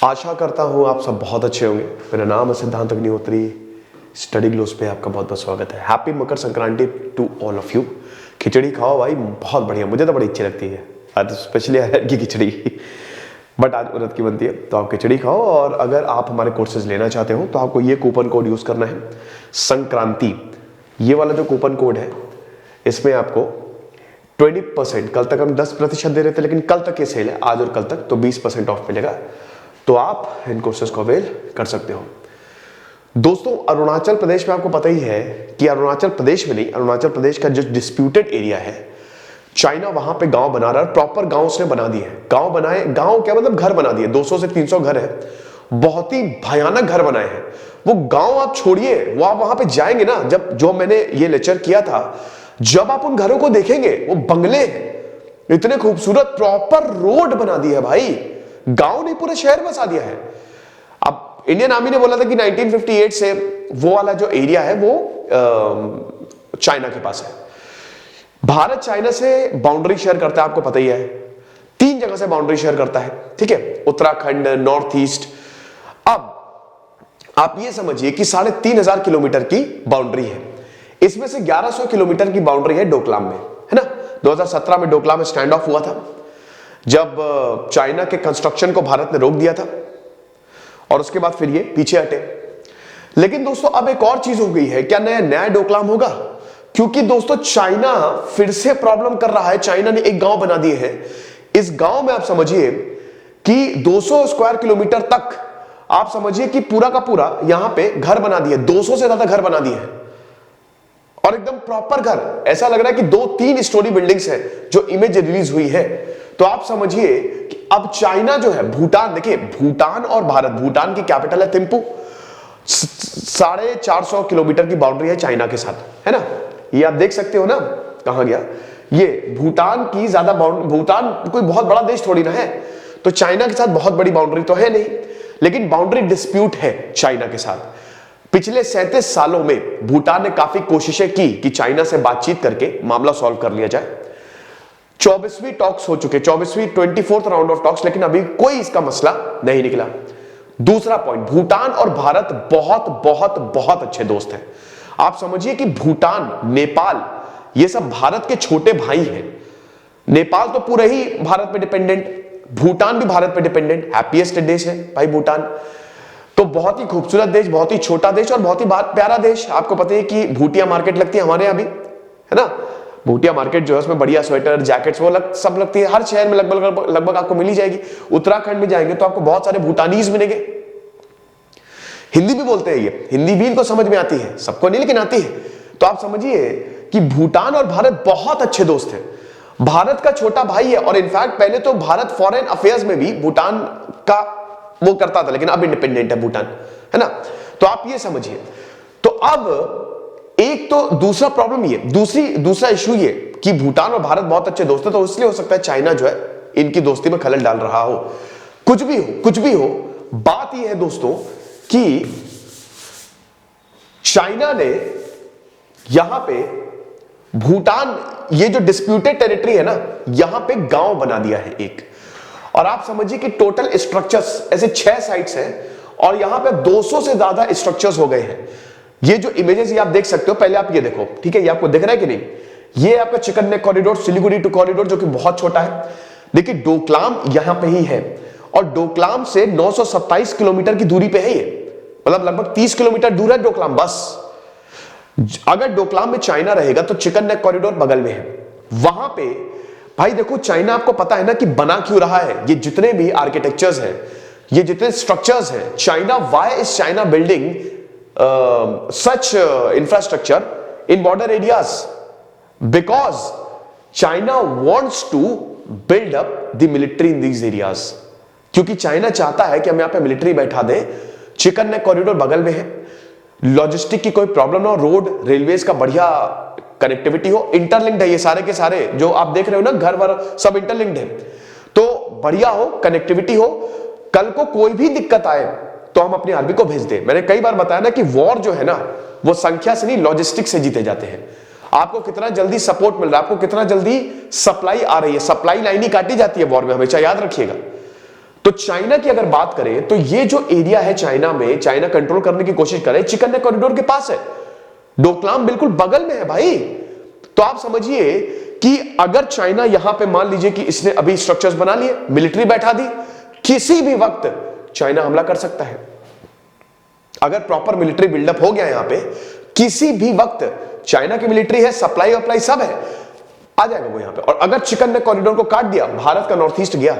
आशा करता हूँ आप सब बहुत अच्छे होंगे। मेरा नाम है सिद्धांत अग्निहोत्री। स्टडी ग्लोस पे आपका बहुत बहुत स्वागत है। Happy Makar Sankranti to all of you. खिचड़ी खाओ भाई, बहुत बढ़िया, मुझे तो बड़ी अच्छी लगती है, आज स्पेशली अरहर की खिचड़ी बट आज उड़द की बनती है, तो आप खिचड़ी खाओ। और अगर आप हमारे कोर्सेज लेना चाहते हो तो आपको ये कूपन कोड यूज करना है, संक्रांति। ये वाला जो कूपन कोड है इसमें आपको 20%, कल तक हम 10% दे रहे थे लेकिन कल तक ये सेल है, आज और कल तक, तो 20% ऑफ मिलेगा। तो आप इन कोर्सेज को अवेल कर सकते हो। दोस्तों, अरुणाचल प्रदेश में आपको पता ही है कि अरुणाचल प्रदेश में नहीं, अरुणाचल प्रदेश का जो डिस्प्यूटेड एरिया है, चाइना वहां पे गांव बना रहा है। प्रॉपर गांव उसने बना दिए हैं। गांव बनाए, गांव क्या मतलब घर बना दिए, 200 से 300 घर है, बहुत ही भयानक घर बनाए हैं। वो गांव आप छोड़िए, वो आप वहां पे जाएंगे ना, जब जो मैंने ये लेक्चर किया था, जब आप उन घरों को देखेंगे, वो बंगले हैं इतने खूबसूरत, प्रॉपर रोड बना दी है भाई। गांव नहीं, पूरे शहर बसा दिया है। अब इंडियन आर्मी ने बोला था कि 1958 से वो वाला जो एरिया है वो चाइना के पास है। भारत चाइना से बाउंड्री शेयर करता है, आपको पता ही है, 3 जगह से बाउंड्री शेयर करता है, ठीक है, उत्तराखंड, नॉर्थ ईस्ट। अब आप ये समझिए कि 3500 किलोमीटर की बाउंड्री है। इसमें से 1100 किलोमीटर की बाउंड्री है डोकलाम में, है ना। 2017 में डोकलाम में स्टैंड ऑफ हुआ था, जब चाइना के कंस्ट्रक्शन को भारत ने रोक दिया था और उसके बाद फिर ये पीछे हटे। लेकिन दोस्तों अब एक और चीज हो गई है, क्या नया डोकलाम होगा? क्योंकि दोस्तों चाइना फिर से प्रॉब्लम कर रहा है। चाइना ने एक गांव बना दिए हैं। इस गांव में आप समझिए कि 200 स्क्वायर किलोमीटर तक आप समझिए कि पूरा का पूरा यहां पे घर बना दिए, 200 से ज्यादा घर बना दिए हैं, और एकदम प्रॉपर घर। ऐसा लग रहा है कि 2-3 स्टोरी बिल्डिंग्स है जो इमेज रिलीज हुई है। तो आप समझिए कि अब चाइना जो है, भूटान, देखिए भूटान और भारत, भूटान की कैपिटल है थिम्पू, 450 किलोमीटर की बाउंड्री है चाइना के साथ, है ना। ये आप देख सकते हो ना, कहां गया ये, भूटान की ज्यादा भूटान कोई बहुत बड़ा देश थोड़ी ना है, तो चाइना के साथ बहुत बड़ी बाउंड्री तो है नहीं, लेकिन बाउंड्री डिस्प्यूट है चाइना के साथ। पिछले 37 सालों में भूटान ने काफी कोशिशें की कि चाइना से बातचीत करके मामला सॉल्व कर लिया जाए। 24वीं टॉक्स हो चुके, 24th राउंड ऑफ टॉक्स, लेकिन अभी कोई इसका मसला नहीं निकला। दूसरा पॉइंट, भूटान और भारत बहुत बहुत बहुत अच्छे दोस्त हैं। आप समझिए कि भूटान, नेपाल, ये सब भारत के छोटे भाई हैं। नेपाल तो पूरे ही भारत पे डिपेंडेंट, भूटान भी भारत पे डिपेंडेंट। हैप्पीएस्ट देश है भाई भूटान, तो बहुत ही खूबसूरत देश, बहुत ही छोटा देश और बहुत ही प्यारा देश। आपको पता है कि भूटिया मार्केट लगती है हमारे यहाँ भी, है ना। भूटिया मार्केट जो है उसमें बढ़िया स्वेटर, जैकेट्स वो सब लगती है। हर शहर में लगभग आपको मिल ही जाएगी। उत्तराखंड में जाएंगे तो आपको बहुत सारे भूटानीज मिलेंगे। हिंदी भी बोलते हैं ये, हिंदी भी इनको समझ में आती है, सबको नहीं लेकिन आती है। तो आप समझिए कि भूटान और भारत बहुत अच्छे दोस्त हैं। भारत का छोटा भाई है, और इनफैक्ट पहले तो भारत फॉरेन अफेयर्स में भी भूटान का वो करता था, लेकिन अब इंडिपेंडेंट है भूटान, है ना। तो आप ये समझिए। तो अब एक तो दूसरा प्रॉब्लम ये, दूसरा इशू ये कि भूटान और भारत बहुत अच्छे दोस्त हैं, तो इसलिए हो सकता है चाइना जो है इनकी दोस्ती में खलल डाल रहा हो। कुछ भी हो, बात यह है दोस्तों कि चाइना ने यहां पे भूटान, ये जो डिस्प्यूटेड टेरिटरी है ना, यहां पे गांव बना दिया है एक। और आप समझिए कि टोटल स्ट्रक्चर्स ऐसे 6 साइट्स हैं, और यहां पे 200 से ज्यादा स्ट्रक्चर्स हो गए हैं। ये जो इमेजेस ये आप देख सकते हो, पहले आप ये देखो, ठीक है, ये आपको दिख रहा है कि नहीं? ये आपका chicken neck corridor, Siliguri to corridor, जो कि बहुत छोटा है। देखिए डोकलाम यहां पे ही है, और डोकलाम से 927 किलोमीटर की दूरी पे है ये, मतलब लगभग 30 किलोमीटर दूर है डोकलाम बस। अगर डोकलाम में चाइना रहेगा तो चिकन नेक कॉरिडोर बगल में है। वहां पे भाई देखो, चाइना आपको पता है ना कि बना क्यों रहा है। ये जितने भी आर्किटेक्चर्स हैं, ये जितने स्ट्रक्चर्स हैं, China, why is China building such infrastructure in border areas? Because China wants to build up the military in these areas. क्योंकि चाइना चाहता है कि हम यहां पे मिलिट्री बैठा दें। चिकन नेक कॉरिडोर बगल में है, लॉजिस्टिक की कोई प्रॉब्लम ना हो, रोड रेलवेज का बढ़िया कनेक्टिविटी हो, इंटरलिंक्ड है ये सारे के सारे जो आप देख रहे हो ना, घर वर सब इंटरलिंक्ड है, तो बढ़िया हो, कनेक्टिविटी हो। कल को कोई भी दिक्कत आए तो हम अपनी आर्मी को भेज दें। मैंने कई बार बताया ना कि वॉर जो है ना, वो संख्या से नहीं, लॉजिस्टिक से जीते जाते हैं। आपको कितना जल्दी सपोर्ट मिल रहा है, आपको कितना जल्दी सप्लाई आ रही है, सप्लाई लाइन ही काटी जाती है वॉर में, हमेशा याद रखिएगा। तो चाइना की अगर बात करें तो ये जो एरिया है चाइना में, चाइना कंट्रोल करने की कोशिश करे, चिकन नेक कॉरिडोर के पास है, डोकलाम बिल्कुल बगल में है भाई। तो आप समझिए कि अगर चाइना यहां पे मान लीजिए कि इसने अभी स्ट्रक्चर्स बना लिए, मिलिट्री बैठा दी, किसी भी वक्त चाइना हमला कर सकता है। अगर प्रॉपर मिलिट्री बिल्डअप हो गया यहां पे, किसी भी वक्त चाइना की मिलिट्री है, सप्लाई वप्लाई सब है, आ जाएगा वो यहां पे। और अगर चिकन नेक कॉरिडोर को काट दिया, भारत का नॉर्थ ईस्ट गया,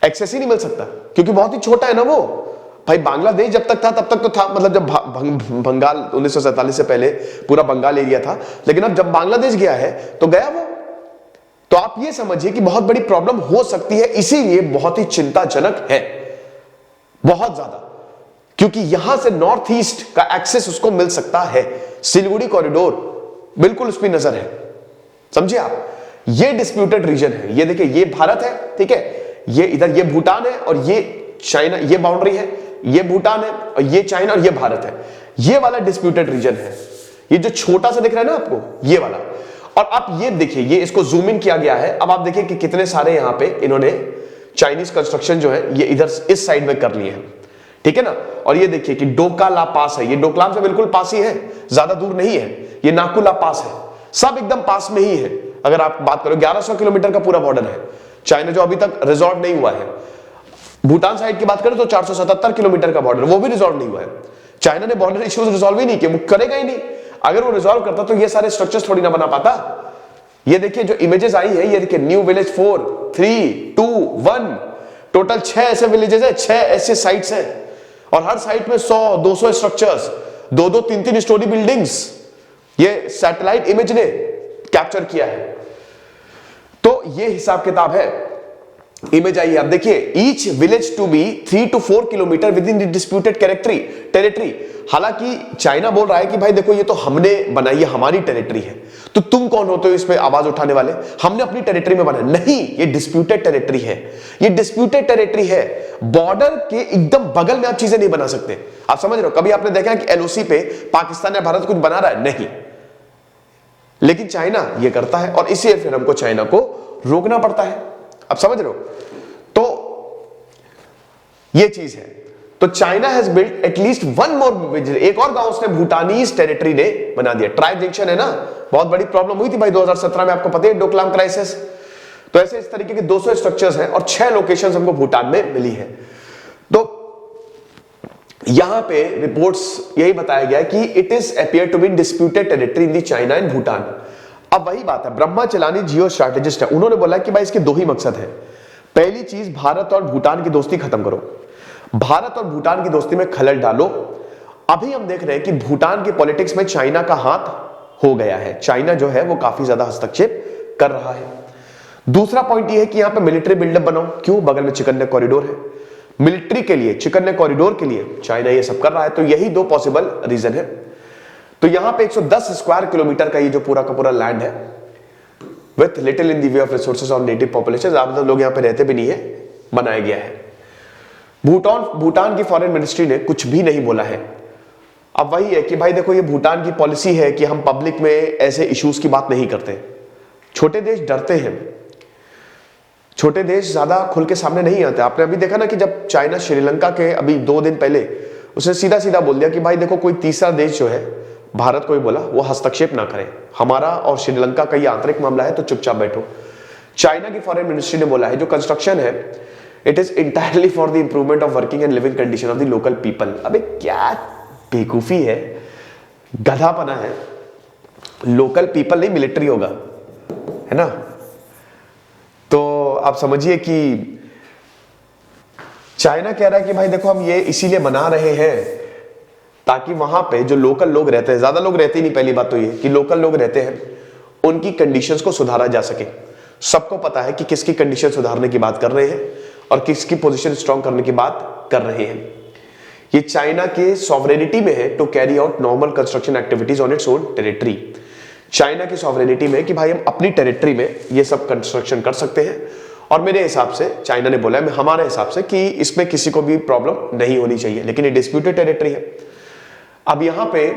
एक्सेस ही नहीं मिल सकता, क्योंकि बहुत ही छोटा है ना वो भाई। बांग्लादेश जब तक था तब तक तो था, मतलब जब बंगाल 1947 से पहले पूरा बंगाल एरिया था, लेकिन अब जब बांग्लादेश गया है तो गया वो। तो आप ये समझिए कि बहुत बड़ी प्रॉब्लम हो सकती है, इसीलिए बहुत ही चिंताजनक है, बहुत ज्यादा, क्योंकि यहां से नॉर्थ ईस्ट का एक्सेस उसको मिल सकता है। सिलीगुड़ी कॉरिडोर बिल्कुल उस पर नजर है, समझिए आप। ये डिस्प्यूटेड रीजन है, ये देखिए, ये भारत है, ठीक है, ये इधर ये भूटान है और ये चाइना, ये बाउंड्री है, ये भूटान है और ये चाइना और ये भारत है। ये वाला डिस्प्यूटेड रीजन है, ये जो छोटा सा दिख रहा है ना आपको, ये वाला। और आप ये देखिए, ये इसको जूम इन किया गया है। अब आप देखिए कि कितने सारे यहां पे इन्होंने चाइनीज कंस्ट्रक्शन जो है ये इधर इस साइड में कर लिए हैं, ठीक है ना। और ये देखिए कि डोकाला पास है, ये डोकलाम से बिल्कुल पास ही है, ज्यादा दूर नहीं है। ये नाकुला पास है, सब एकदम पास में ही है। अगर आप बात करो 1100 किलोमीटर का पूरा बॉर्डर है चाइना, जो अभी तक रिजॉल्व नहीं हुआ है। भूटान साइड की बात करें तो 477 किलोमीटर का बॉर्डर, वो भी रिजॉल्व नहीं हुआ है। चाइना ने बॉर्डर इश्यूज रिजॉल्व ही नहीं किए, वो करेगा ही नहीं। अगर वो रिजॉल्व करता तो ये सारे स्ट्रक्चर्स थोड़ी ना बना पाता। ये देखिए जो इमेजेस आई है, ये देखिए न्यू विलेज 4, 3, 2, 1, टोटल 6 ऐसे विलेजेस है, 6 ऐसे साइट्स हैं, और हर साइट में 100-200 स्ट्रक्चर्स, 2-2, 3-3 स्टोरी बिल्डिंग्स। ये सैटेलाइट इमेज ने कैप्चर किया है। तो ये हिसाब किताब है। इमेज आई है, आप देखिए, each village to be 3 to 4 kilometre within the disputed territory. हालांकि चाइना बोल रहा है कि भाई देखो, ये तो हमने बनाई है, हमारी टेरिटरी है, तो तुम कौन होते हो इस पे आवाज उठाने वाले, हमने अपनी टेरिटरी में बनाया। नहीं, ये डिस्प्यूटेड टेरिटरी है, ये डिस्प्यूटेड टेरिटरी है। बॉर्डर के एकदम बगल में आप चीजें नहीं बना सकते, आप समझ रहे हो। कभी आपने देखा कि एलओसी पे पाकिस्तान या भारत कुछ बना रहा है? नहीं, लेकिन चाइना ये करता है, और इसलिए फिर हमको चाइना को रोकना पड़ता है, आप समझ रहे हो। तो ये चीज है। तो China has built at least one more, एक और गांव उसने भूटानीज टेरिटरी ने बना दिया। ट्राइब जंक्शन है ना, बहुत बड़ी प्रॉब्लम हुई थी भाई 2017 में, आपको पता है, डोकलाम क्राइसिस। तो ऐसे इस तरीके के 200 स्ट्रक्चर्स हैं और 6 लोकेशंस हमको भूटान में मिली है। तो यहां पे रिपोर्ट्स यही बताया गया कि it is appear to be disputed territory in the China and Bhutan. अब वही बात है, ब्रह्मा चलानी जियो स्ट्रैटेजिस्ट है, उन्होंने बोला कि भाई इसके 2 ही मकसद है। पहली चीज, भारत और भूटान की दोस्ती खत्म करो, भारत और भूटान की दोस्ती में खलल डालो। अभी हम देख रहे हैं कि भूटान की पॉलिटिक्स में चाइना का हाथ हो गया है, चाइना जो है वो काफी ज्यादा हस्तक्षेप कर रहा है। दूसरा पॉइंट ये है कि यहां पे मिलिट्री बिल्डअप बनाओ, क्यों, बगल में चिकन नेक कॉरिडोर है, मिलिट्री के लिए, चिकन नेक कॉरिडोर के लिए चाइना ये सब कर रहा है। तो यही 2 पॉसिबल रीजन है। तो यहां पे 110 स्क्वायर किलोमीटर का ये जो पूरा का पूरा लैंड है, with little in the way of resources और नेटिव पॉपुलेशन, ज्यादातर लोग यहां पे रहते भी नहीं है, बनाया गया है। भूटान की फॉरेन मिनिस्ट्री ने कुछ भी नहीं बोला है। अब वही है कि भाई देखो, ये भूटान की पॉलिसी है कि हम पब्लिक में ऐसे इश्यूज की बात नहीं करते। छोटे देश डरते हैं, छोटे देश ज्यादा खुल के सामने नहीं आते। आपने अभी देखा ना कि जब चाइना श्रीलंका के अभी 2 दिन पहले उसने सीधा सीधा बोल दिया कि भाई देखो, कोई तीसरा देश जो है, भारत को ही बोला, वो हस्तक्षेप ना करे, हमारा और श्रीलंका का ये आंतरिक मामला है, तो चुपचाप बैठो। चाइना की फॉरेन मिनिस्ट्री ने बोला है जो कंस्ट्रक्शन है, it is entirely for the improvement of working and living condition of the local people. अबे क्या बेवकूफी है, गधापना है। लोकल पीपल नहीं, मिलिट्री होगा, है ना। तो आप समझिए कि चाइना कह रहा है कि भाई देखो, हम ये इसीलिए बना रहे हैं ताकि वहां पे जो लोकल लोग रहते हैं, ज्यादा लोग रहते ही नहीं, पहली बात तो ये कि लोकल लोग रहते हैं, उनकी कंडीशंस को सुधारा जा सके। सबको पता है कि किसकी कंडीशन सुधारने की बात कर रहे हैं और किसकी पोजीशन स्ट्रांग करने की बात कर रहे हैं। ये चाइना के सॉवरेनिटी में है to carry out normal construction activities on its own territory. China की सॉवरेनिटी में कि भाई हम अपनी टेरिटरी में ये सब कंस्ट्रक्शन कर सकते हैं, और मेरे हिसाब से चाइना ने बोला है, हमारे हिसाब से, कि इसमें किसी को भी प्रॉब्लम नहीं होनी चाहिए, लेकिन ये डिस्प्यूटेड टेरिटरी है। अब यहां पे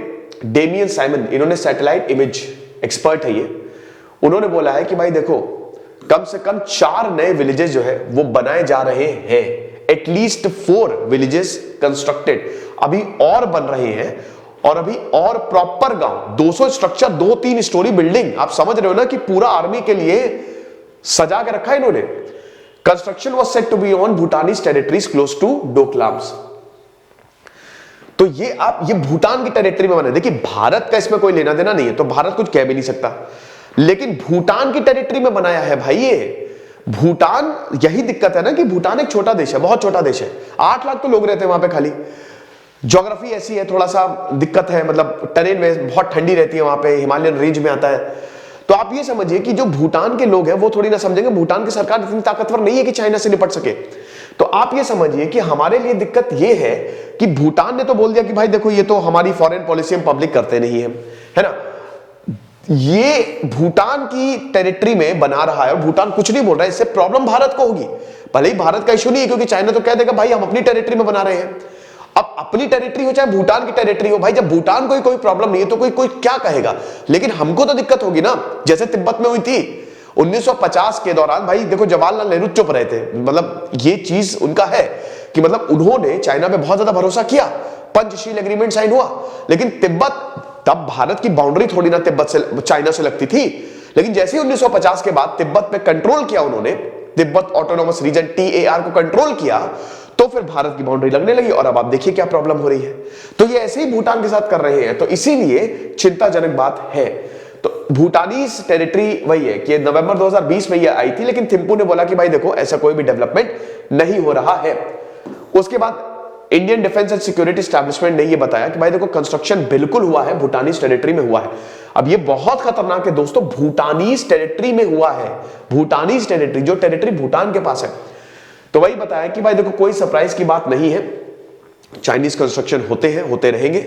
डेमियन साइमन, इन्होंने सैटेलाइट इमेज एक्सपर्ट है ये, उन्होंने बोला है कि भाई देखो, कम से कम 4 नए विलेजेस जो है वो बनाए जा रहे हैं एटलीस्ट 4 विलेजेस कंस्ट्रक्टेड, अभी और बन रहे हैं, और अभी और प्रॉपर गांव, 200 स्ट्रक्चर, 2-3 स्टोरी बिल्डिंग। आप समझ रहे हो ना कि पूरा आर्मी के लिए सजा के रखा है इन्होंने। Construction was set to be on Bhutanese territories close to Doklams. तो ये भूटान की टेरिटरी में बना। देखिए भारत का इसमें कोई लेना देना नहीं है, तो भारत कुछ कह भी नहीं सकता, लेकिन भूटान की टेरिटरी में बनाया है भाई ये। भूटान, यही दिक्कत है ना कि भूटान एक छोटा देश है, बहुत छोटा देश है, 8 लाख तो लोग रहते हैं वहां पे खाली। ज्योग्राफी ऐसी है, थोड़ा सा दिक्कत है, मतलब टेरेन में बहुत ठंडी रहती है वहां पे, हिमालयन रेंज में आता है। तो आप ये समझिए कि जो भूटान के लोग हैं वो थोड़ी ना समझेंगे, भूटान की सरकार इतनी ताकतवर नहीं है कि चाइना से निपट सके। तो आप ये समझिए कि हमारे लिए दिक्कत ये है कि भूटान ने तो बोल दिया कि भाई देखो ये तो हमारी फॉरेन पॉलिसी हम पब्लिक करते नहीं है ना। ये भूटान की टेरिटरी में बना रहा है और भूटान कुछ नहीं बोल रहा है, इससे प्रॉब्लम भारत को होगी। भले ही भारत का इशू नहीं है, क्योंकि चाइना तो कह देगा भाई हम अपनी टेरिटरी में बना रहे हैं। अब अपनी टेरिटरी हो चाहे भूटान की टेरिटरी हो, भाई जब भूटान को कोई प्रॉब्लम नहीं है तो कोई क्या कहेगा, लेकिन हमको तो दिक्कत होगी ना। जैसे तिब्बत में हुई थी 1950 के दौरान, भाई देखो जवाहरलाल नेहरू चुप रहे थे, मतलब ये चीज उनका है कि मतलब उन्होंने चाइना पे बहुत ज्यादा भरोसा किया, पंचशील एग्रीमेंट साइन हुआ, लेकिन तिब्बत, तब भारत की बाउंड्री थोड़ी ना तिब्बत से चाइना से लगती थी, लेकिन जैसे ही 1950 के बाद तिब्बत पे कंट्रोल किया उन्होंने, तिब्बत ऑटोनोमस रीजन TAR को कंट्रोल किया, तो फिर भारत की बाउंड्री लगने लगी और अब आप देखिए क्या प्रॉब्लम हो रही है। तो ये ऐसे ही भूटान के साथ कर रहे हैं, तो इसीलिए चिंताजनक बात है। तो भूटानीज टेरिटरी वही है कि नवंबर 2020 में ये आई थी, लेकिन थिम्पू ने बोला कि भाई देखो ऐसा कोई भी डेवलपमेंट नहीं हो रहा है। उसके बाद Indian defence and security establishment ने ये बताया कि भाई देखो कंस्ट्रक्शन बिल्कुल हुआ है, भूटानीज टेरिटरी में हुआ है। अब ये बहुत खतरनाक है दोस्तों, भूटानीज टेरिटरी में हुआ है, भूटानीज टेरिटरी, जो टेरिटरी भूटान के पास है। तो वही बताया कि भाई देखो कोई सरप्राइज की बात नहीं है, चाइनीज कंस्ट्रक्शन होते हैं, होते रहेंगे।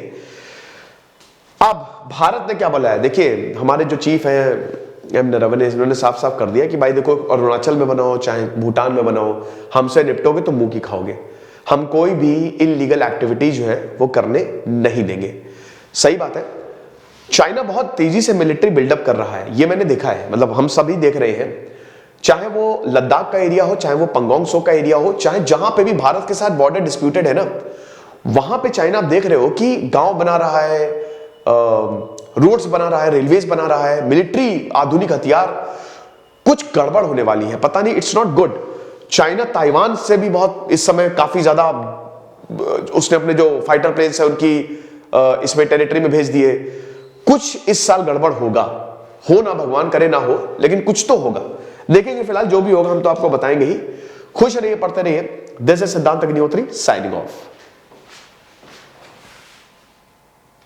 अब भारत ने क्या बोला है, देखिए हमारे जो चीफ हैं M नरवणे, इन्होंने साफ साफ कर दिया कि भाई देखो अरुणाचल में बनाओ चाहे भूटान में बनाओ, हमसे निपटोगे तो मुंह की खाओगे, हम कोई भी इलीगल एक्टिविटी जो है वो करने नहीं देंगे। सही बात है, चाइना बहुत तेजी से मिलिट्री बिल्डअप कर रहा है, ये मैंने देखा है, मतलब हम सभी देख रहे हैं, चाहे वो लद्दाख का एरिया हो, चाहे वो पंगोंग सो का एरिया हो, चाहे जहां पे भी भारत के साथ बॉर्डर डिस्प्यूटेड है ना, वहां पे चाइना आप देख रहे हो कि गांव बना रहा है, रोड्स बना रहा है, रेलवेज बना रहा है, मिलिट्री आधुनिक हथियार। कुछ गड़बड़ होने वाली है, पता नहीं, it's not good. China Taiwan से भी बहुत इस समय काफी ज्यादा, उसने अपने जो फाइटर प्लेन्स है उनकी इसमें टेरिटरी में भेज दिए। कुछ इस साल गड़बड़ होगा, हो ना भगवान करे ना हो, लेकिन कुछ तो होगा, देखेंगे। फिलहाल जो भी होगा हम तो आपको बताएंगे ही। खुश रहिए, पढ़ते रहिए। दिस इज सिद्धांत अग्निहोत्री साइनिंग ऑफ।